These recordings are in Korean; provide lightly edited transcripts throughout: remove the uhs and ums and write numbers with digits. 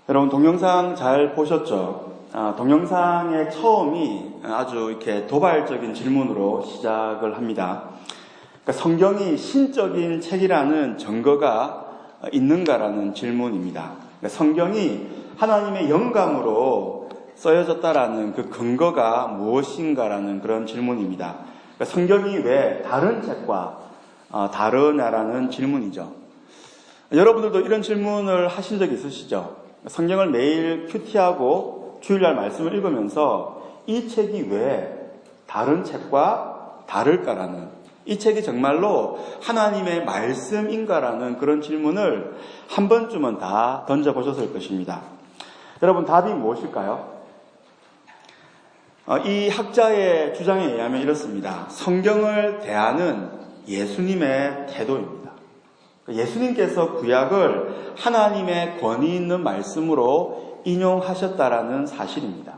여러분 동영상 잘 보셨죠? 동영상의 처음이 아주 이렇게 도발적인 질문으로 시작을 합니다. 그러니까 성경이 신적인 책이라는 증거가 있는가라는 질문입니다. 그러니까 성경이 하나님의 영감으로 써여졌다라는 그 근거가 무엇인가라는 그런 질문입니다. 그러니까 성경이 왜 다른 책과 다르냐라는 질문이죠. 여러분들도 이런 질문을 하신 적 있으시죠? 성경을 매일 큐티하고 주일날 말씀을 읽으면서 이 책이 왜 다른 책과 다를까라는, 이 책이 정말로 하나님의 말씀인가라는 그런 질문을 한 번쯤은 다 던져보셨을 것입니다. 여러분, 답이 무엇일까요? 이 학자의 주장에 의하면 이렇습니다. 성경을 대하는 예수님의 태도입니다. 예수님께서 구약을 하나님의 권위 있는 말씀으로 인용하셨다라는 사실입니다.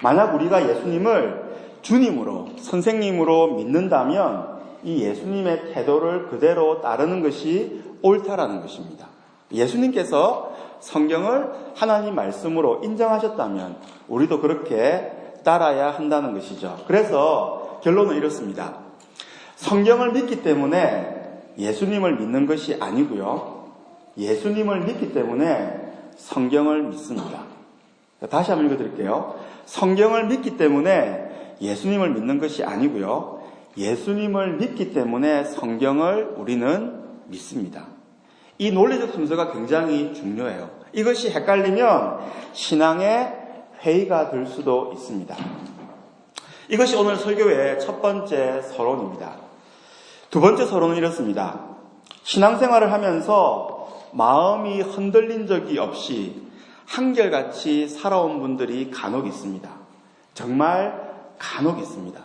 만약 우리가 예수님을 주님으로, 선생님으로 믿는다면 이 예수님의 태도를 그대로 따르는 것이 옳다라는 것입니다. 예수님께서 성경을 하나님 말씀으로 인정하셨다면 우리도 그렇게 따라야 한다는 것이죠. 그래서 결론은 이렇습니다. 성경을 믿기 때문에 예수님을 믿는 것이 아니고요. 예수님을 믿기 때문에 성경을 믿습니다. 다시 한번 읽어드릴게요. 성경을 믿기 때문에 예수님을 믿는 것이 아니고요. 예수님을 믿기 때문에 성경을 우리는 믿습니다. 이 논리적 순서가 굉장히 중요해요. 이것이 헷갈리면 신앙의 회의가 될 수도 있습니다. 이것이 오늘 설교의 첫 번째 서론입니다. 두 번째 서론은 이렇습니다. 신앙생활을 하면서 마음이 흔들린 적이 없이 한결같이 살아온 분들이 간혹 있습니다. 정말 간혹 있습니다.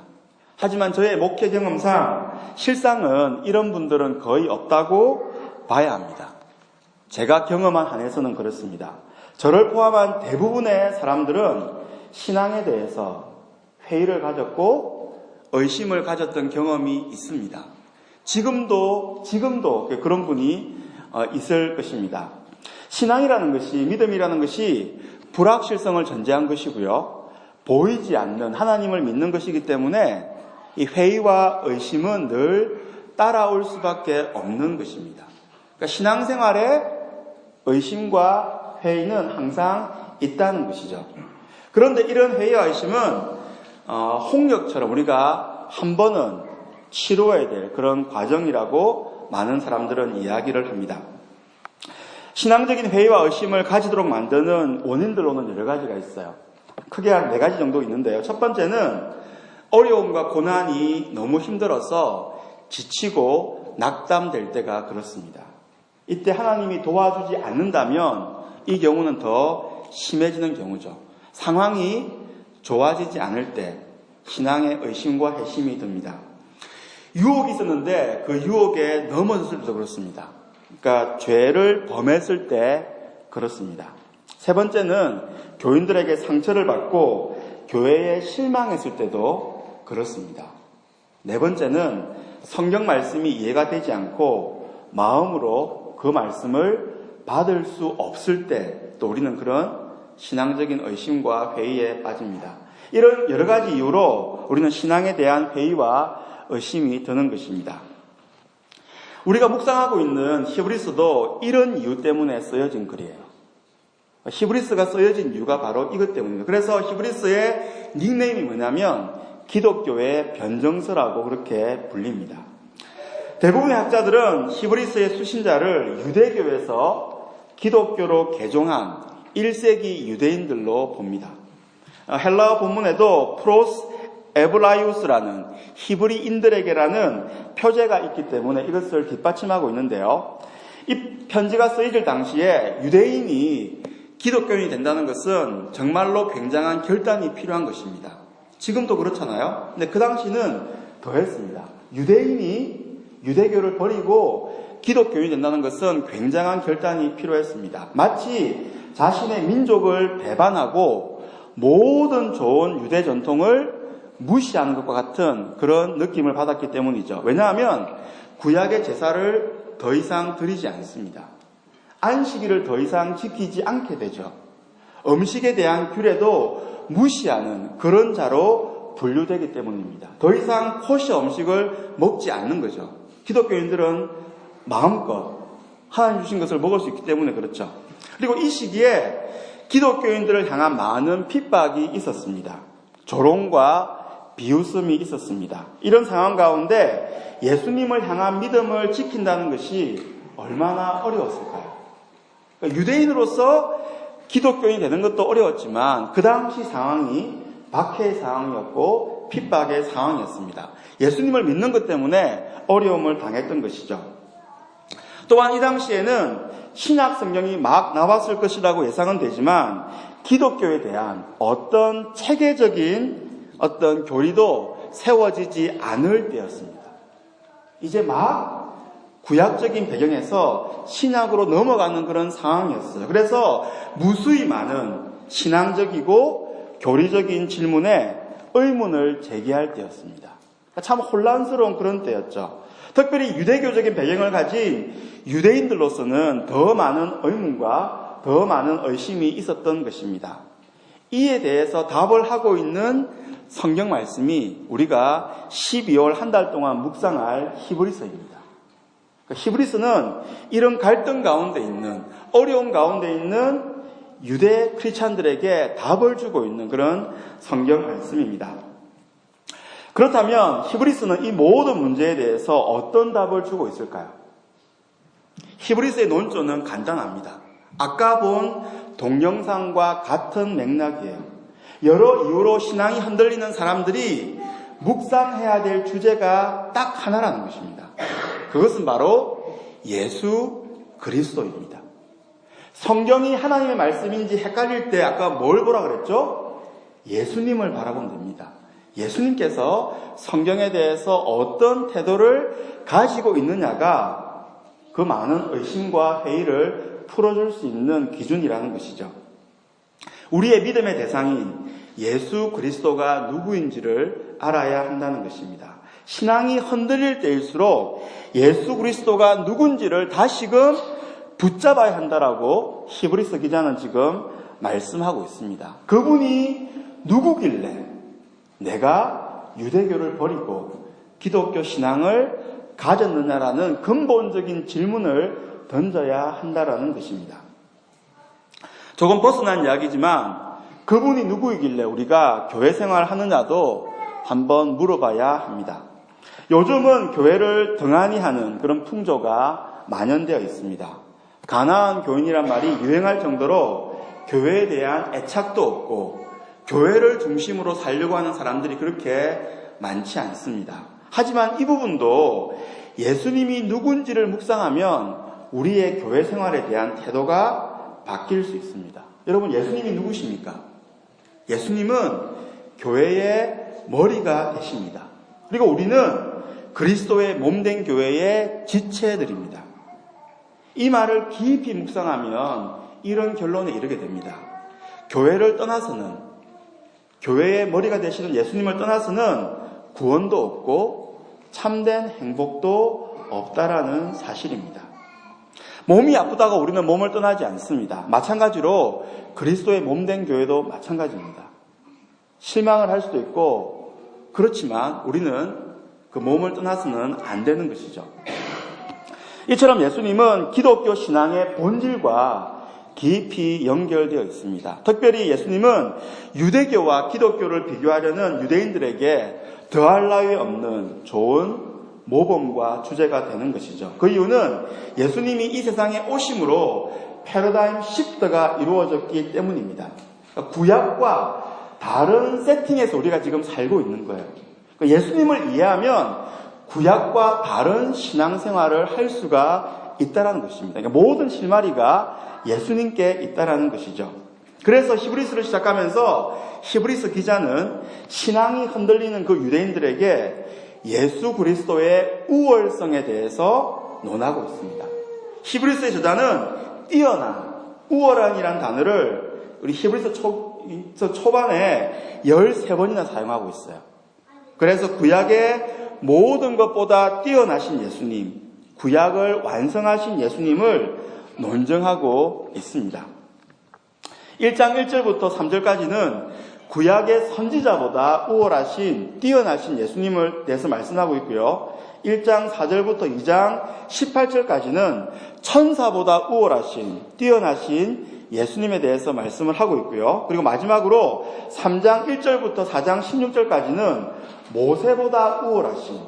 하지만 저의 목회 경험상 실상은 이런 분들은 거의 없다고 봐야 합니다. 제가 경험한 한에서는 그렇습니다. 저를 포함한 대부분의 사람들은 신앙에 대해서 회의를 가졌고 의심을 가졌던 경험이 있습니다. 지금도 그런 분이 있을 것입니다. 신앙이라는 것이, 믿음이라는 것이 불확실성을 전제한 것이고요. 보이지 않는 하나님을 믿는 것이기 때문에 이 회의와 의심은 늘 따라올 수밖에 없는 것입니다. 그러니까 신앙생활에 의심과 회의는 항상 있다는 것이죠. 그런데 이런 회의와 의심은 홍역처럼 우리가 한 번은 치루어야 될 그런 과정이라고 많은 사람들은 이야기를 합니다. 신앙적인 회의와 의심을 가지도록 만드는 원인들로는 여러 가지가 있어요. 크게 한 4가지 정도 있는데요. 첫 번째는 어려움과 고난이 너무 힘들어서 지치고 낙담될 때가 그렇습니다. 이때 하나님이 도와주지 않는다면 이 경우는 더 심해지는 경우죠. 상황이 좋아지지 않을 때 신앙의 의심과 회심이 듭니다. 유혹이 있었는데 그 유혹에 넘어졌을 때도 그렇습니다. 그러니까 죄를 범했을 때 그렇습니다. 세 번째는 교인들에게 상처를 받고 교회에 실망했을 때도 그렇습니다. 네 번째는 성경 말씀이 이해가 되지 않고 마음으로 그 말씀을 받을 수 없을 때 또 우리는 그런 신앙적인 의심과 회의에 빠집니다. 이런 여러 가지 이유로 우리는 신앙에 대한 회의와 의심이 드는 것입니다. 우리가 묵상하고 있는 히브리서도 이런 이유 때문에 쓰여진 글이에요. 히브리서가 쓰여진 이유가 바로 이것 때문입니다. 그래서 히브리서의 닉네임이 뭐냐면 기독교의 변정서라고 그렇게 불립니다. 대부분의 학자들은 히브리서의 수신자를 유대교에서 기독교로 개종한 1세기 유대인들로 봅니다. 헬라어 본문에도 프로스 에브라이우스라는 히브리인들에게라는 표제가 있기 때문에 이것을 뒷받침하고 있는데요. 이 편지가 쓰여질 당시에 유대인이 기독교인이 된다는 것은 정말로 굉장한 결단이 필요한 것입니다. 지금도 그렇잖아요. 근데 그 당시는 더했습니다. 유대인이 유대교를 버리고 기독교인이 된다는 것은 굉장한 결단이 필요했습니다. 마치 자신의 민족을 배반하고 모든 좋은 유대 전통을 무시하는 것과 같은 그런 느낌을 받았기 때문이죠. 왜냐하면 구약의 제사를 더 이상 드리지 않습니다. 안식일을 더 이상 지키지 않게 되죠. 음식에 대한 규례도 무시하는 그런 자로 분류되기 때문입니다. 더 이상 코시어 음식을 먹지 않는 거죠. 기독교인들은 마음껏 하나님 주신 것을 먹을 수 있기 때문에 그렇죠. 그리고 이 시기에 기독교인들을 향한 많은 핍박이 있었습니다. 조롱과 비웃음이 있었습니다. 이런 상황 가운데 예수님을 향한 믿음을 지킨다는 것이 얼마나 어려웠을까요? 그러니까 유대인으로서 기독교인이 되는 것도 어려웠지만 그 당시 상황이 박해의 상황이었고 핍박의 상황이었습니다. 예수님을 믿는 것 때문에 어려움을 당했던 것이죠. 또한 이 당시에는 신약 성경이 막 나왔을 것이라고 예상은 되지만 기독교에 대한 어떤 체계적인 어떤 교리도 세워지지 않을 때였습니다. 이제 막 구약적인 배경에서 신약으로 넘어가는 그런 상황이었어요. 그래서 무수히 많은 신앙적이고 교리적인 질문에 의문을 제기할 때였습니다. 참 혼란스러운 그런 때였죠. 특별히 유대교적인 배경을 가진 유대인들로서는 더 많은 의문과 더 많은 의심이 있었던 것입니다. 이에 대해서 답을 하고 있는 성경 말씀이 우리가 12월 한 달 동안 묵상할 히브리서입니다. 히브리서는 이런 갈등 가운데 있는, 어려움 가운데 있는 유대 크리스찬들에게 답을 주고 있는 그런 성경 말씀입니다. 그렇다면 히브리서는 이 모든 문제에 대해서 어떤 답을 주고 있을까요? 히브리서의 논조는 간단합니다. 아까 본 동영상과 같은 맥락이에요. 여러 이유로 신앙이 흔들리는 사람들이 묵상해야 될 주제가 딱 하나라는 것입니다. 그것은 바로 예수 그리스도입니다. 성경이 하나님의 말씀인지 헷갈릴 때 아까 뭘 보라 그랬죠? 예수님을 바라보면 됩니다. 예수님께서 성경에 대해서 어떤 태도를 가지고 있느냐가 그 많은 의심과 회의를 풀어줄 수 있는 기준이라는 것이죠. 우리의 믿음의 대상인 예수 그리스도가 누구인지를 알아야 한다는 것입니다. 신앙이 흔들릴 때일수록 예수 그리스도가 누군지를 다시금 붙잡아야 한다라고 히브리서 기자는 지금 말씀하고 있습니다. 그분이 누구길래 내가 유대교를 버리고 기독교 신앙을 가졌느냐라는 근본적인 질문을 던져야 한다라는 것입니다. 조금 벗어난 이야기지만 그분이 누구이길래 우리가 교회 생활을 하느냐도 한번 물어봐야 합니다. 요즘은 교회를 등한히 하는 그런 풍조가 만연되어 있습니다. 가나안 교인이란 말이 유행할 정도로 교회에 대한 애착도 없고 교회를 중심으로 살려고 하는 사람들이 그렇게 많지 않습니다. 하지만 이 부분도 예수님이 누군지를 묵상하면 우리의 교회 생활에 대한 태도가 바뀔 수 있습니다. 여러분, 예수님이 누구십니까? 예수님은 교회의 머리가 되십니다. 그리고 우리는 그리스도의 몸된 교회의 지체들입니다. 이 말을 깊이 묵상하면 이런 결론에 이르게 됩니다. 교회를 떠나서는, 교회의 머리가 되시는 예수님을 떠나서는 구원도 없고 참된 행복도 없다라는 사실입니다. 몸이 아프다고 우리는 몸을 떠나지 않습니다. 마찬가지로 그리스도의 몸된 교회도 마찬가지입니다. 실망을 할 수도 있고 그렇지만 우리는 그 몸을 떠나서는 안 되는 것이죠. 이처럼 예수님은 기독교 신앙의 본질과 깊이 연결되어 있습니다. 특별히 예수님은 유대교와 기독교를 비교하려는 유대인들에게 더할 나위 없는 좋은 모범과 주제가 되는 것이죠. 그 이유는 예수님이 이 세상에 오심으로 패러다임 시프트가 이루어졌기 때문입니다. 구약과 다른 세팅에서 우리가 지금 살고 있는 거예요. 예수님을 이해하면 구약과 다른 신앙생활을 할 수가 있다는 것입니다. 그러니까 모든 실마리가 예수님께 있다는 것이죠. 그래서 히브리서를 시작하면서 히브리서 기자는 신앙이 흔들리는 그 유대인들에게 예수 그리스도의 우월성에 대해서 논하고 있습니다. 히브리서의 저자는 뛰어난, 우월한이라는 단어를 우리 히브리서 초반에 13번이나 사용하고 있어요. 그래서 구약의 모든 것보다 뛰어나신 예수님, 구약을 완성하신 예수님을 논증하고 있습니다. 1장 1절부터 3절까지는 구약의 선지자보다 우월하신, 뛰어나신 예수님을 대해서 말씀하고 있고요. 1장 4절부터 2장 18절까지는 천사보다 우월하신, 뛰어나신 예수님에 대해서 말씀을 하고 있고요. 그리고 마지막으로 3장 1절부터 4장 16절까지는 모세보다 우월하신,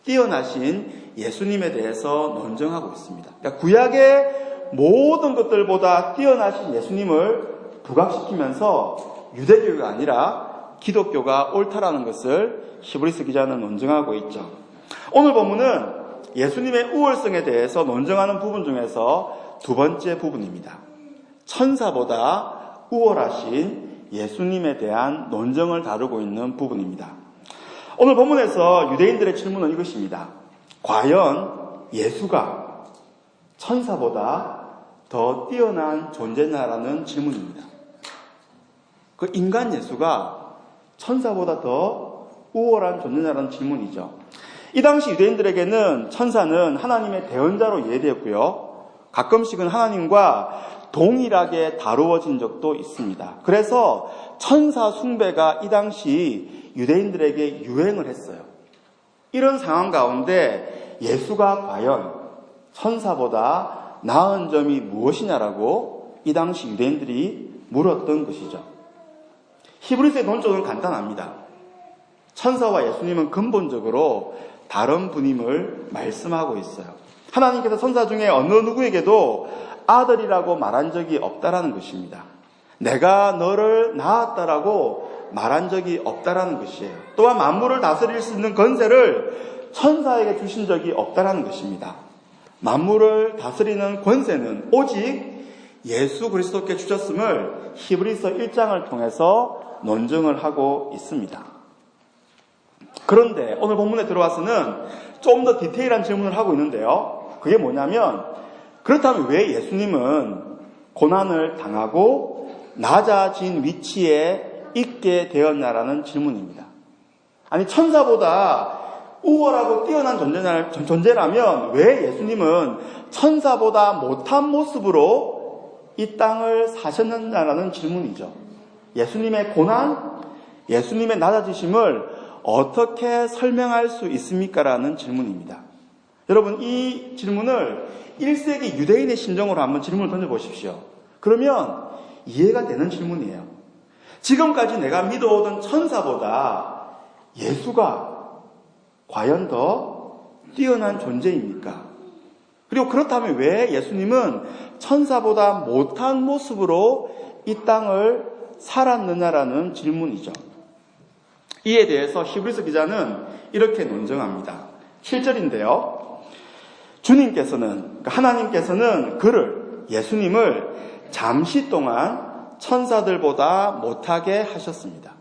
뛰어나신 예수님에 대해서 논증하고 있습니다. 그러니까 구약의 모든 것들보다 뛰어나신 예수님을 부각시키면서 유대교가 아니라 기독교가 옳다라는 것을 히브리서 기자는 논증하고 있죠. 오늘 본문은 예수님의 우월성에 대해서 논증하는 부분 중에서 두 번째 부분입니다. 천사보다 우월하신 예수님에 대한 논증을 다루고 있는 부분입니다. 오늘 본문에서 유대인들의 질문은 이것입니다. 과연 예수가 천사보다 더 뛰어난 존재냐라는 질문입니다. 그 인간 예수가 천사보다 더 우월한 존재냐라는 질문이죠. 이 당시 유대인들에게는 천사는 하나님의 대언자로 이해되었고요. 가끔씩은 하나님과 동일하게 다루어진 적도 있습니다. 그래서 천사 숭배가 이 당시 유대인들에게 유행을 했어요. 이런 상황 가운데 예수가 과연 천사보다 나은 점이 무엇이냐라고 이 당시 유대인들이 물었던 것이죠. 히브리서의 논조는 간단합니다. 천사와 예수님은 근본적으로 다른 분임을 말씀하고 있어요. 하나님께서 천사 중에 어느 누구에게도 아들이라고 말한 적이 없다라는 것입니다. 내가 너를 낳았다라고 말한 적이 없다라는 것이에요. 또한 만물을 다스릴 수 있는 권세를 천사에게 주신 적이 없다라는 것입니다. 만물을 다스리는 권세는 오직 예수 그리스도께 주셨음을 히브리서 1장을 통해서 논증을 하고 있습니다. 그런데 오늘 본문에 들어와서는 좀 더 디테일한 질문을 하고 있는데요. 그게 뭐냐면, 그렇다면 왜 예수님은 고난을 당하고 낮아진 위치에 있게 되었냐라는 질문입니다. 아니, 천사보다 우월하고 뛰어난 존재라면 왜 예수님은 천사보다 못한 모습으로 이 땅을 사셨느냐라는 질문이죠. 예수님의 고난, 예수님의 낮아지심을 어떻게 설명할 수 있습니까? 라는 질문입니다. 여러분, 이 질문을 1세기 유대인의 심정으로 한번 질문을 던져보십시오. 그러면 이해가 되는 질문이에요. 지금까지 내가 믿어오던 천사보다 예수가 과연 더 뛰어난 존재입니까? 그리고 그렇다면 왜 예수님은 천사보다 못한 모습으로 이 땅을 살았느냐라는 질문이죠. 이에 대해서 히브리서 기자는 이렇게 논증합니다. 7절인데요. 주님께서는, 하나님께서는 예수님을 잠시 동안 천사들보다 못하게 하셨습니다.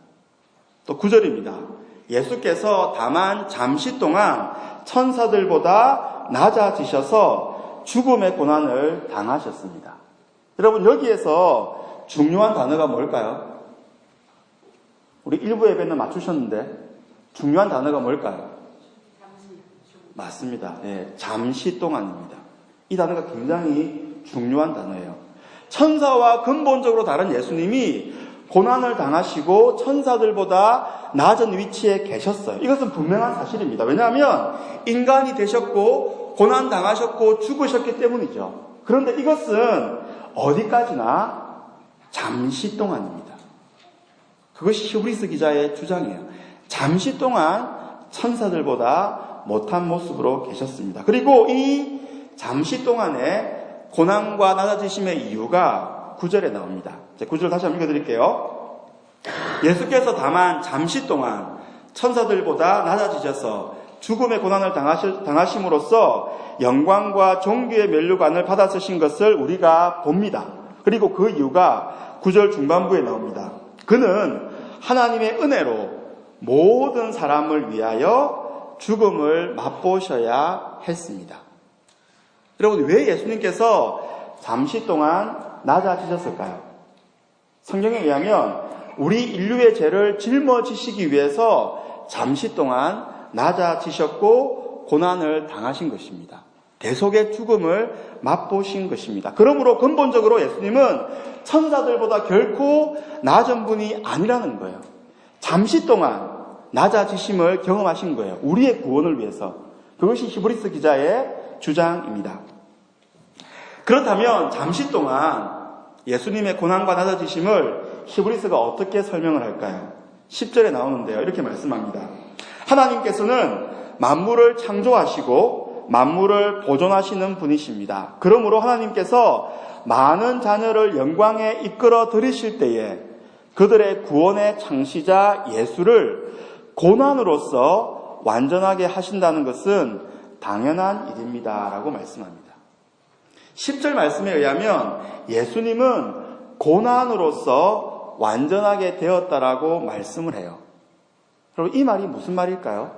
또 9절입니다. 예수께서 다만 잠시 동안 천사들보다 낮아지셔서 죽음의 고난을 당하셨습니다. 여러분, 여기에서 중요한 단어가 뭘까요? 우리 일부 예배는 맞추셨는데 중요한 단어가 뭘까요? 맞습니다. 네, 잠시 동안입니다. 이 단어가 굉장히 중요한 단어예요. 천사와 근본적으로 다른 예수님이 고난을 당하시고 천사들보다 낮은 위치에 계셨어요. 이것은 분명한 사실입니다. 왜냐하면 인간이 되셨고 고난 당하셨고 죽으셨기 때문이죠. 그런데 이것은 어디까지나 잠시 동안입니다. 그것이 히브리서 기자의 주장이에요. 잠시 동안 천사들보다 못한 모습으로 계셨습니다. 그리고 이 잠시 동안의 고난과 낮아지심의 이유가 9절에 나옵니다. 9절 다시 한번 읽어드릴게요. 예수께서 다만 잠시 동안 천사들보다 낮아지셔서 죽음의 고난을 당하심으로써 영광과 존귀의 면류관을 받았으신 것을 우리가 봅니다. 그리고 그 이유가 9절 중반부에 나옵니다. 그는 하나님의 은혜로 모든 사람을 위하여 죽음을 맛보셔야 했습니다. 여러분, 왜 예수님께서 잠시 동안 낮아지셨을까요? 성경에 의하면 우리 인류의 죄를 짊어지시기 위해서 잠시 동안 낮아지셨고 고난을 당하신 것입니다. 대속의 죽음을 맛보신 것입니다. 그러므로 근본적으로 예수님은 천사들보다 결코 낮은 분이 아니라는 거예요. 잠시 동안 낮아지심을 경험하신 거예요. 우리의 구원을 위해서. 그것이 히브리서 기자의 주장입니다. 그렇다면 잠시 동안 예수님의 고난과 낮아지심을 히브리서가 어떻게 설명을 할까요? 10절에 나오는데요. 이렇게 말씀합니다. 하나님께서는 만물을 창조하시고 만물을 보존하시는 분이십니다. 그러므로 하나님께서 많은 자녀를 영광에 이끌어 들이실 때에 그들의 구원의 창시자 예수를 고난으로서 완전하게 하신다는 것은 당연한 일입니다. 라고 말씀합니다. 10절 말씀에 의하면 예수님은 고난으로서 완전하게 되었다라고 말씀을 해요. 그럼 이 말이 무슨 말일까요?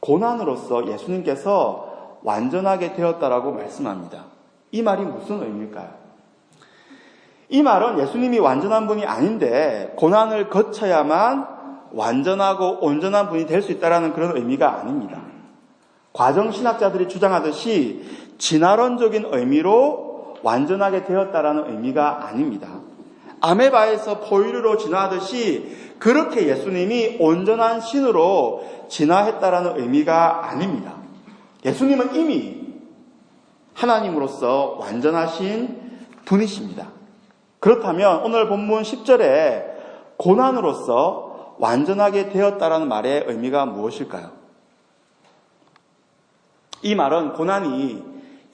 고난으로서 예수님께서 완전하게 되었다라고 말씀합니다. 이 말이 무슨 의미일까요? 이 말은 예수님이 완전한 분이 아닌데 고난을 거쳐야만 완전하고 온전한 분이 될 수 있다는 그런 의미가 아닙니다. 과정신학자들이 주장하듯이 진화론적인 의미로 완전하게 되었다라는 의미가 아닙니다. 아메바에서 포유류로 진화하듯이 그렇게 예수님이 온전한 신으로 진화했다라는 의미가 아닙니다. 예수님은 이미 하나님으로서 완전하신 분이십니다. 그렇다면 오늘 본문 10절에 고난으로서 완전하게 되었다라는 말의 의미가 무엇일까요? 이 말은 고난이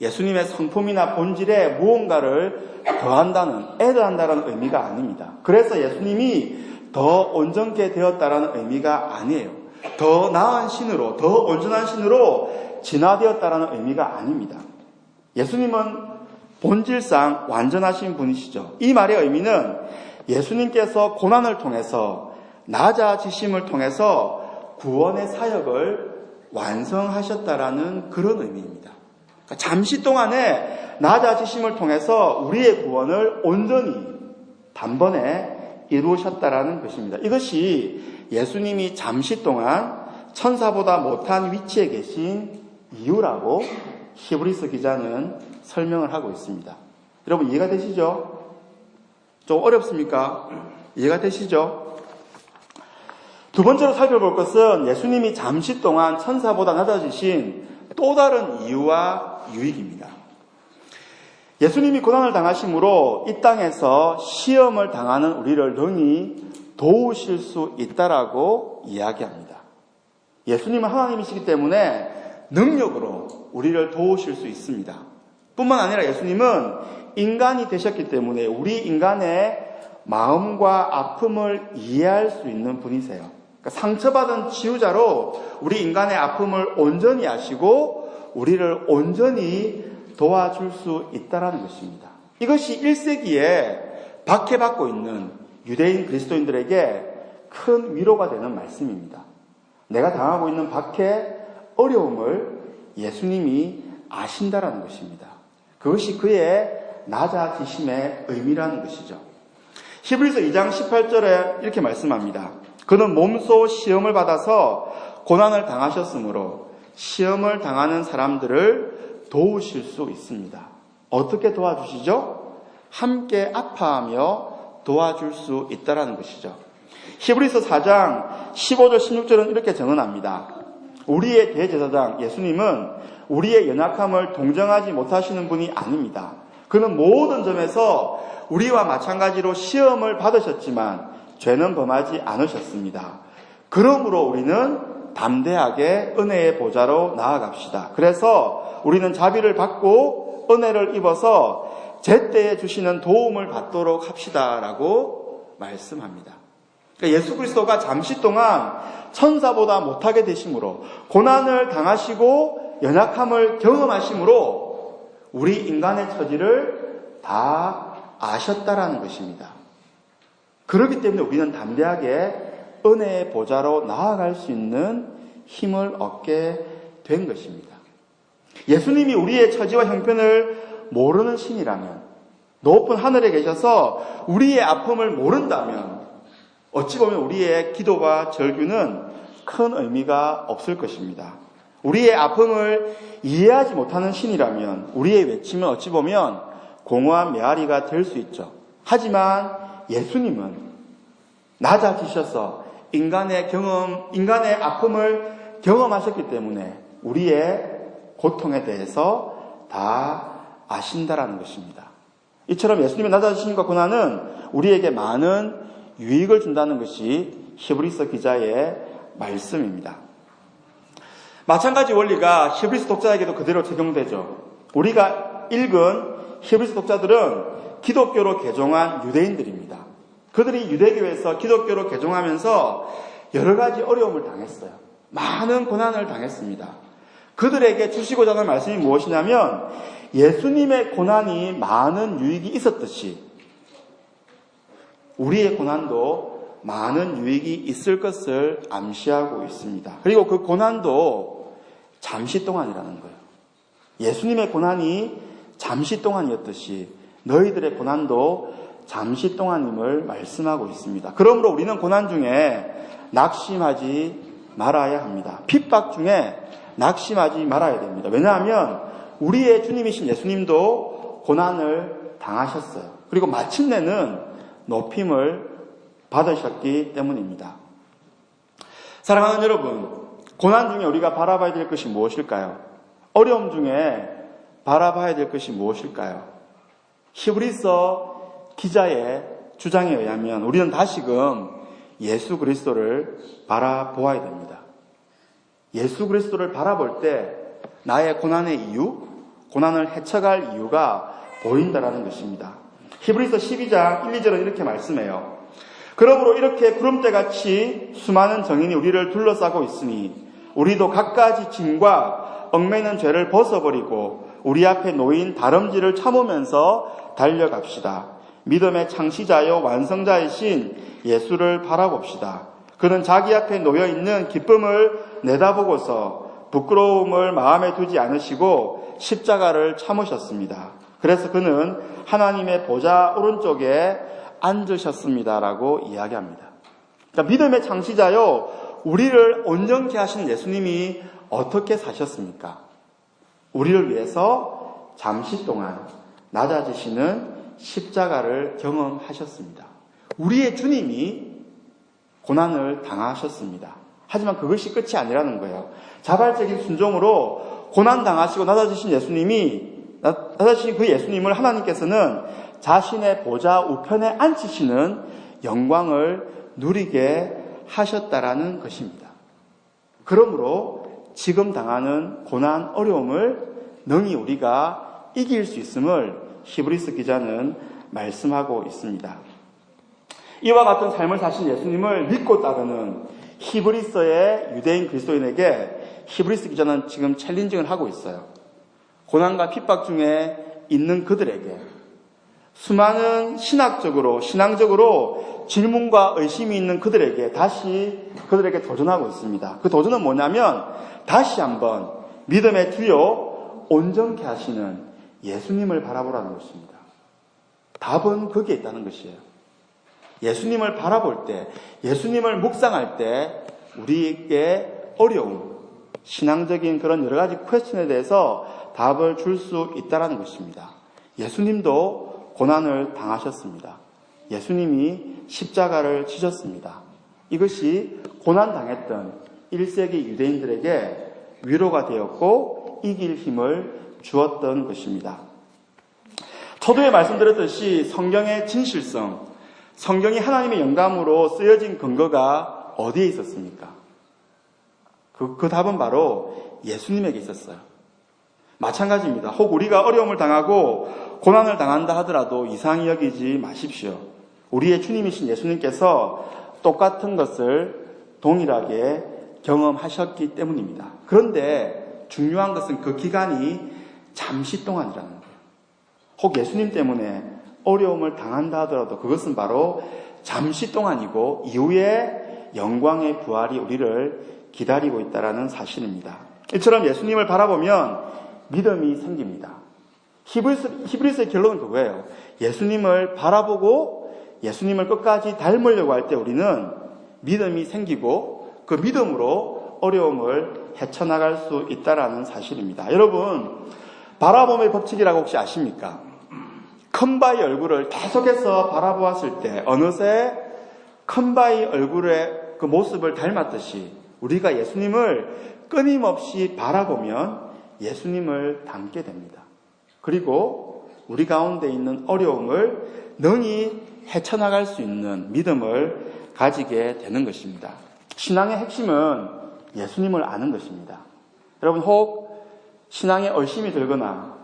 예수님의 성품이나 본질에 무언가를 더한다는, 애드한다는 의미가 아닙니다. 그래서 예수님이 더 온전케 되었다라는 의미가 아니에요. 더 나은 신으로, 더 온전한 신으로 진화되었다라는 의미가 아닙니다. 예수님은 본질상 완전하신 분이시죠. 이 말의 의미는 예수님께서 고난을 통해서 낮아지심을 통해서 구원의 사역을 완성하셨다라는 그런 의미입니다. 그러니까 잠시 동안의 낮아지심을 통해서 우리의 구원을 온전히 단번에 이루셨다라는 것입니다. 이것이 예수님이 잠시 동안 천사보다 못한 위치에 계신 이유라고 히브리서 기자는 설명을 하고 있습니다. 여러분 이해가 되시죠? 좀 어렵습니까? 이해가 되시죠? 두 번째로 살펴볼 것은 예수님이 잠시 동안 천사보다 낮아지신 또 다른 이유와 유익입니다. 예수님이 고난을 당하심으로 이 땅에서 시험을 당하는 우리를 능히 도우실 수 있다라고 이야기합니다. 예수님은 하나님이시기 때문에 능력으로 우리를 도우실 수 있습니다. 뿐만 아니라 예수님은 인간이 되셨기 때문에 우리 인간의 마음과 아픔을 이해할 수 있는 분이세요. 그러니까 상처받은 치유자로 우리 인간의 아픔을 온전히 아시고 우리를 온전히 도와줄 수 있다는 것입니다. 이것이 1세기에 박해받고 있는 유대인 그리스도인들에게 큰 위로가 되는 말씀입니다. 내가 당하고 있는 박해, 어려움을 예수님이 아신다라는 것입니다. 그것이 그의 낮아지심의 의미라는 것이죠. 히브리서 2장 18절에 이렇게 말씀합니다. 그는 몸소 시험을 받아서 고난을 당하셨으므로 시험을 당하는 사람들을 도우실 수 있습니다. 어떻게 도와주시죠? 함께 아파하며 도와줄 수 있다는 것이죠. 히브리서 4장 15절 16절은 이렇게 증언합니다. 우리의 대제사장 예수님은 우리의 연약함을 동정하지 못하시는 분이 아닙니다. 그는 모든 점에서 우리와 마찬가지로 시험을 받으셨지만 죄는 범하지 않으셨습니다. 그러므로 우리는 담대하게 은혜의 보좌로 나아갑시다. 그래서 우리는 자비를 받고 은혜를 입어서 제때에 주시는 도움을 받도록 합시다라고 말씀합니다. 그러니까 예수 그리스도가 잠시 동안 천사보다 못하게 되심으로 고난을 당하시고 연약함을 경험하심으로 우리 인간의 처지를 다 아셨다라는 것입니다. 그렇기 때문에 우리는 담대하게 은혜의 보좌로 나아갈 수 있는 힘을 얻게 된 것입니다. 예수님이 우리의 처지와 형편을 모르는 신이라면, 높은 하늘에 계셔서 우리의 아픔을 모른다면 어찌 보면 우리의 기도와 절규는 큰 의미가 없을 것입니다. 우리의 아픔을 이해하지 못하는 신이라면 우리의 외침은 어찌 보면 공허한 메아리가 될 수 있죠. 하지만 예수님은 낮아지셔서 인간의 아픔을 경험하셨기 때문에 우리의 고통에 대해서 다 아신다라는 것입니다. 이처럼 예수님의 낮아지심과 고난은 우리에게 많은 유익을 준다는 것이 히브리서 기자의 말씀입니다. 마찬가지 원리가 히브리서 독자에게도 그대로 적용되죠. 우리가 읽은 히브리서 독자들은 기독교로 개종한 유대인들입니다. 그들이 유대교에서 기독교로 개종하면서 여러 가지 어려움을 당했어요. 많은 고난을 당했습니다. 그들에게 주시고자 하는 말씀이 무엇이냐면 예수님의 고난이 많은 유익이 있었듯이 우리의 고난도 많은 유익이 있을 것을 암시하고 있습니다. 그리고 그 고난도 잠시 동안이라는 거예요. 예수님의 고난이 잠시 동안이었듯이 너희들의 고난도 잠시 동안임을 말씀하고 있습니다. 그러므로 우리는 고난 중에 낙심하지 말아야 합니다. 핍박 중에 낙심하지 말아야 됩니다. 왜냐하면 우리의 주님이신 예수님도 고난을 당하셨어요. 그리고 마침내는 높임을 받으셨기 때문입니다. 사랑하는 여러분, 고난 중에 우리가 바라봐야 될 것이 무엇일까요? 어려움 중에 바라봐야 될 것이 무엇일까요? 히브리서 기자의 주장에 의하면 우리는 다시금 예수 그리스도를 바라보아야 됩니다. 예수 그리스도를 바라볼 때 나의 고난의 이유, 고난을 헤쳐갈 이유가 보인다라는 것입니다. 히브리서 12장 1, 2절은 이렇게 말씀해요. 그러므로 이렇게 구름대같이 수많은 정인이 우리를 둘러싸고 있으니 우리도 갖가지 짐과 얽매이는 죄를 벗어버리고 우리 앞에 놓인 다름질을 참으면서 달려갑시다. 믿음의 창시자요 완성자이신 예수를 바라봅시다. 그는 자기 앞에 놓여있는 기쁨을 내다보고서 부끄러움을 마음에 두지 않으시고 십자가를 참으셨습니다. 그래서 그는 하나님의 보좌 오른쪽에 앉으셨습니다라고 이야기합니다. 그러니까 믿음의 창시자요, 우리를 온전케 하시는 예수님이 어떻게 사셨습니까? 우리를 위해서 잠시 동안 낮아지시는 십자가를 경험하셨습니다. 우리의 주님이 고난을 당하셨습니다. 하지만 그것이 끝이 아니라는 거예요. 자발적인 순종으로 고난 당하시고 낮아지신 낮아지신 그 예수님을 하나님께서는 자신의 보좌 우편에 앉히시는 영광을 누리게 하셨다라는 것입니다. 그러므로 지금 당하는 고난, 어려움을 능히 우리가 이길 수 있음을 히브리서 기자는 말씀하고 있습니다. 이와 같은 삶을 사신 예수님을 믿고 따르는 히브리서의 유대인 그리스도인에게 히브리서 기자는 지금 챌린징을 하고 있어요. 고난과 핍박 중에 있는 그들에게 수많은 신앙적으로 질문과 의심이 있는 그들에게 그들에게 도전하고 있습니다. 그 도전은 뭐냐면 다시 한번 믿음의 주요 온전케 하시는 예수님을 바라보라는 것입니다. 답은 거기에 있다는 것이에요. 예수님을 바라볼 때, 예수님을 묵상할 때 우리에게 어려움, 신앙적인 그런 여러 가지 퀘스천에 대해서 답을 줄 수 있다는 것입니다. 예수님도 고난을 당하셨습니다. 예수님이 십자가를 지셨습니다. 이것이 고난당했던 1세기 유대인들에게 위로가 되었고 이길 힘을 주었던 것입니다. 초두에 말씀드렸듯이 성경의 진실성, 성경이 하나님의 영감으로 쓰여진 근거가 어디에 있었습니까? 그 답은 바로 예수님에게 있었어요. 마찬가지입니다. 혹 우리가 어려움을 당하고 고난을 당한다 하더라도 이상히 여기지 마십시오. 우리의 주님이신 예수님께서 똑같은 것을 동일하게 경험하셨기 때문입니다. 그런데 중요한 것은 그 기간이 잠시 동안이라는 거예요. 혹 예수님 때문에 어려움을 당한다 하더라도 그것은 바로 잠시 동안이고 이후에 영광의 부활이 우리를 기다리고 있다는 사실입니다. 이처럼 예수님을 바라보면 믿음이 생깁니다. 히브리서의 결론은 그거예요. 예수님을 바라보고 예수님을 끝까지 닮으려고 할 때 우리는 믿음이 생기고 그 믿음으로 어려움을 헤쳐나갈 수 있다라는 사실입니다. 여러분, 바라봄의 법칙이라고 혹시 아십니까? 큰 바위 얼굴을 계속해서 바라보았을 때 어느새 큰 바위 얼굴의 그 모습을 닮았듯이 우리가 예수님을 끊임없이 바라보면 예수님을 닮게 됩니다. 그리고 우리 가운데 있는 어려움을 능히 헤쳐나갈 수 있는 믿음을 가지게 되는 것입니다. 신앙의 핵심은 예수님을 아는 것입니다. 여러분, 혹 신앙에 의심이 들거나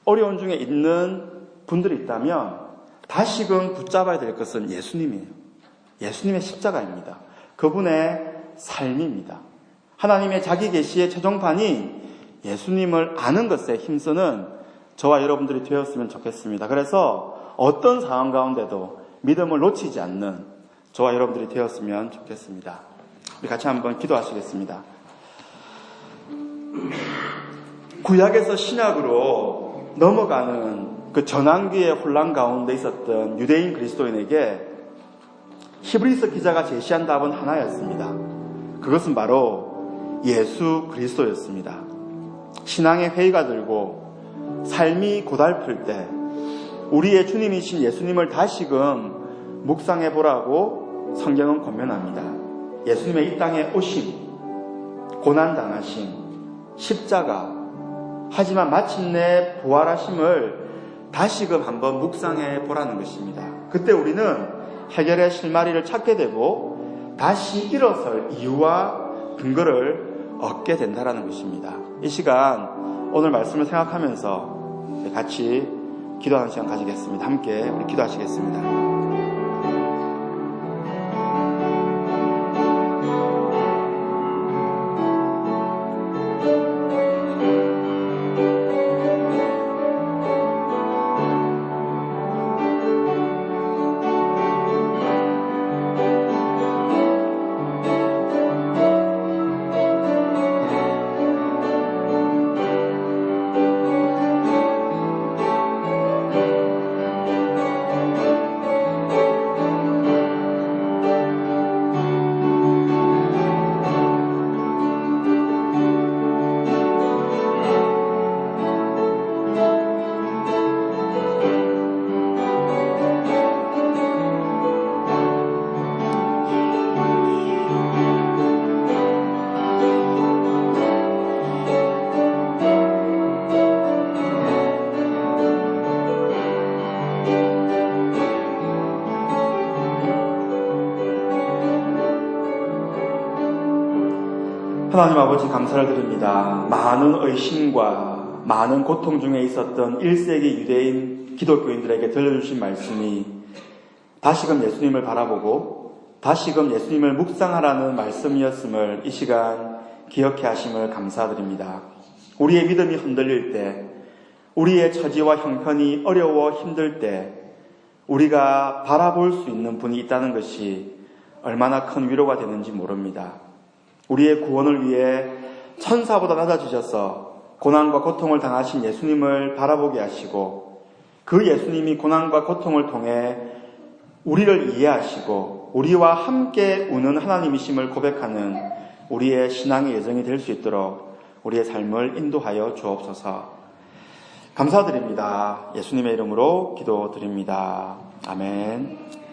어려운 중에 있는 분들이 있다면 다시금 붙잡아야 될 것은 예수님이에요. 예수님의 십자가입니다. 그분의 삶입니다. 하나님의 자기 계시의 최종판이 예수님을 아는 것에 힘쓰는 저와 여러분들이 되었으면 좋겠습니다. 그래서 어떤 상황 가운데도 믿음을 놓치지 않는 저와 여러분들이 되었으면 좋겠습니다. 우리 같이 한번 기도하시겠습니다. 구약에서 신약으로 넘어가는 그 전환기의 혼란 가운데 있었던 유대인 그리스도인에게 히브리서 기자가 제시한 답은 하나였습니다. 그것은 바로 예수 그리스도였습니다. 신앙의 회의가 들고 삶이 고달플 때 우리의 주님이신 예수님을 다시금 묵상해 보라고 성경은 권면합니다. 예수님의 이 땅에 오심, 고난당하심, 십자가, 하지만 마침내 부활하심을 다시금 한번 묵상해 보라는 것입니다. 그때 우리는 해결의 실마리를 찾게 되고 다시 일어설 이유와 근거를 얻게 된다는 것입니다. 이 시간 오늘 말씀을 생각하면서 같이 기도하는 시간 가지겠습니다. 함께 우리 기도하시겠습니다. 하나님 아버지 감사를 드립니다. 많은 의심과 많은 고통 중에 있었던 1세기 유대인 기독교인들에게 들려주신 말씀이 다시금 예수님을 바라보고 다시금 예수님을 묵상하라는 말씀이었음을 이 시간 기억해 하심을 감사드립니다. 우리의 믿음이 흔들릴 때, 우리의 처지와 형편이 어려워 힘들 때 우리가 바라볼 수 있는 분이 있다는 것이 얼마나 큰 위로가 되는지 모릅니다. 우리의 구원을 위해 천사보다 낮아지셔서 고난과 고통을 당하신 예수님을 바라보게 하시고 그 예수님이 고난과 고통을 통해 우리를 이해하시고 우리와 함께 우는 하나님이심을 고백하는 우리의 신앙의 여정이 될 수 있도록 우리의 삶을 인도하여 주옵소서. 감사드립니다. 예수님의 이름으로 기도드립니다. 아멘.